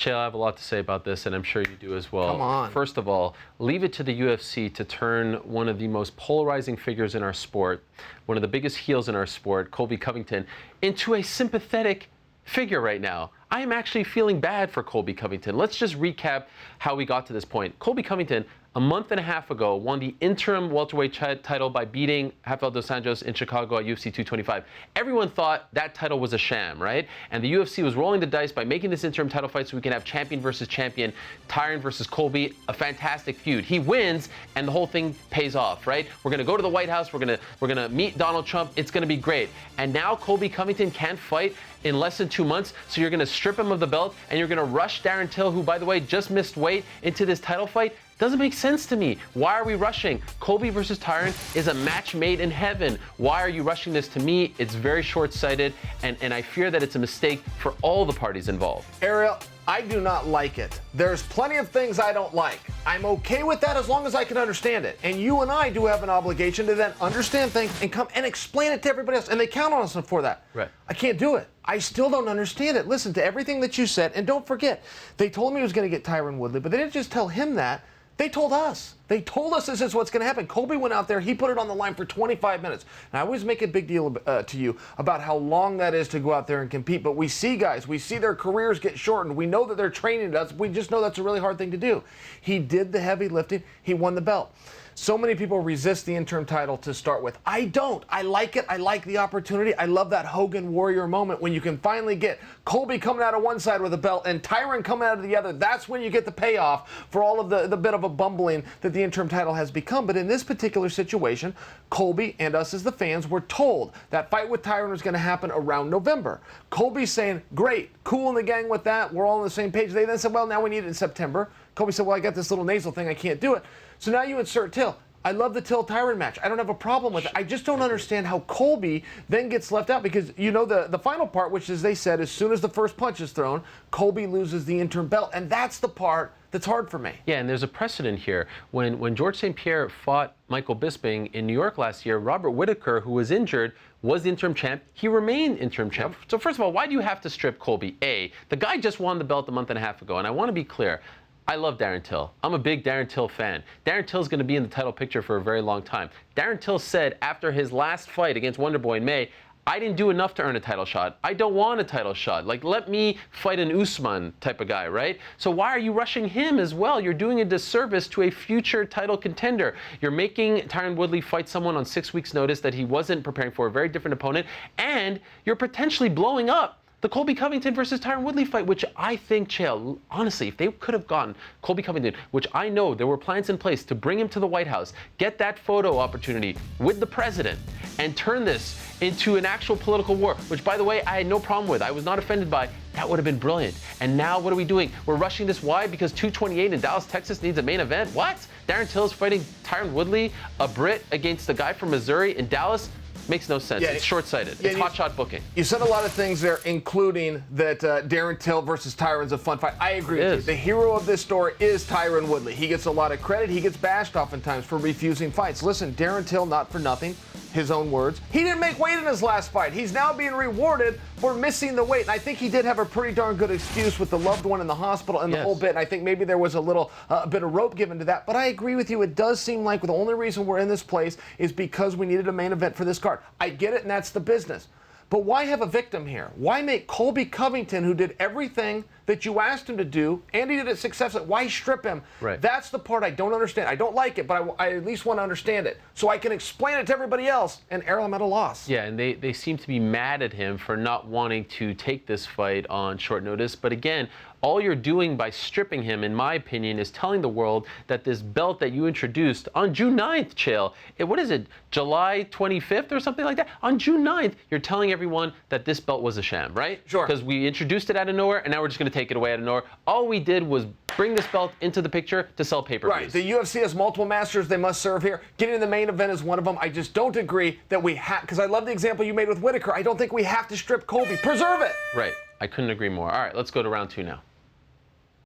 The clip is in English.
Chael, I have a lot to say about this, and I'm sure you do as well. Come on. First of all, leave it to the UFC to turn one of the most polarizing figures in our sport, one of the biggest heels in our sport, Colby Covington, into a sympathetic figure right now. I am actually feeling bad for Colby Covington. Let's just recap how we got to this point. Colby Covington, a month and a half ago, won the interim welterweight title by beating Rafael dos Anjos in Chicago at UFC 225. Everyone thought that title was a sham, right? And the UFC was rolling the dice by making this interim title fight so we can have champion versus champion, Tyron versus Colby, a fantastic feud. He wins, and the whole thing pays off, right? We're gonna go to the White House, we're gonna meet Donald Trump, it's gonna be great. And now Colby Covington can't fight in less than 2 months, so you're gonna strip him of the belt, and you're gonna rush Darren Till, who, by the way, just missed weight, into this title fight? Doesn't make sense to me. Why are we rushing? Colby versus Tyron is a match made in heaven. Why are you rushing this? To me, it's very short-sighted, and I fear that it's a mistake for all the parties involved. Ariel, I do not like it. There's plenty of things I don't like. I'm okay with that as long as I can understand it. And you and I do have an obligation to then understand things and come and explain it to everybody else. And they count on us for that. Right. I can't do it. I still don't understand it. Listen to everything that you said. And don't forget, they told me he was going to get Tyron Woodley, but they didn't just tell him that. They told us. They told us this is what's going to happen. Colby went out there. He put it on the line for 25 minutes. And I always make a big deal to you about how long that is to go out there and compete. But we see guys, we see their careers get shortened. We know that they're training us. We just know that's a really hard thing to do. He did the heavy lifting. He won the belt. So many people resist the interim title to start with. I don't. I like it. I like the opportunity. I love that Hogan Warrior moment when you can finally get Colby coming out of one side with a belt and Tyron coming out of the other. That's when you get the payoff for all of the bit of a bumbling that the interim title has become. But in this particular situation, Colby and us as the fans were told that fight with Tyron was going to happen around November. Colby's saying, great, cool in the gang with that. We're all on the same page. They then said, well, now we need it in September. Colby said, well, I got this little nasal thing. I can't do it. So now you insert Till. I love the Till-Tyron match. I don't have a problem with it. I just don't understand how Colby then gets left out because, you know, the final part, which is they said as soon as the first punch is thrown, Colby loses the interim belt. And that's the part that's hard for me. Yeah, and there's a precedent here. When George St. Pierre fought Michael Bisping in New York last year, Robert Whittaker, who was injured, was the interim champ. He remained interim champ. So first of all, why do you have to strip Colby? The guy just won the belt a month and a half ago, and I want to be clear. I love Darren Till. I'm a big Darren Till fan. Darren Till's going to be in the title picture for a very long time. Darren Till said after his last fight against Wonderboy in May, I didn't do enough to earn a title shot. I don't want a title shot. Like, let me fight an Usman type of guy, right? So why are you rushing him as well? You're doing a disservice to a future title contender. You're making Tyron Woodley fight someone on 6 weeks' notice that he wasn't preparing for, a very different opponent, and you're potentially blowing up the Colby Covington versus Tyron Woodley fight, which I think, Chael, honestly, if they could have gotten Colby Covington, which I know there were plans in place to bring him to the White House, get that photo opportunity with the president, and turn this into an actual political war, which, by the way, I had no problem with. I was not offended by. That would have been brilliant. And now what are we doing? We're rushing this. Why? Because 228 in Dallas, Texas needs a main event? What? Darren Till is fighting Tyron Woodley, a Brit, against the guy from Missouri in Dallas? Makes no sense. Yeah, it's short-sighted. Yeah, it's hotshot booking. You said a lot of things there, including that Darren Till versus Tyron's a fun fight. I agree with you. The hero of this story is Tyron Woodley. He gets a lot of credit. He gets bashed oftentimes for refusing fights. Listen, Darren Till, not for nothing, his own words, he didn't make weight in his last fight. He's now being rewarded for missing the weight. And I think he did have a pretty darn good excuse with the loved one in the hospital and the whole bit. And I think maybe there was a little bit of rope given to that. But I agree with you. It does seem like the only reason we're in this place is because we needed a main event for this card. I get it, and that's the business. But why have a victim here? Why make Colby Covington, who did everything that you asked him to do, and he did it successfully, why strip him? Right. That's the part I don't understand. I don't like it, but I at least want to understand it so I can explain it to everybody else, and Ariel, I'm at a loss. Yeah, and they seem to be mad at him for not wanting to take this fight on short notice. But again, all you're doing by stripping him, in my opinion, is telling the world that this belt that you introduced on June 9th, Chael, what is it, July 25th or something like that? On June 9th, you're telling everyone that this belt was a sham, right? Sure. Because we introduced it out of nowhere, and now we're just going to take it away out of nowhere. All we did was bring this belt into the picture to sell pay-per-views. Right. The UFC has multiple masters they must serve here. Getting in the main event is one of them. I just don't agree that we have, because I love the example you made with Whittaker. I don't think we have to strip Colby. Preserve it. Right. I couldn't agree more. All right, let's go to round 2 now.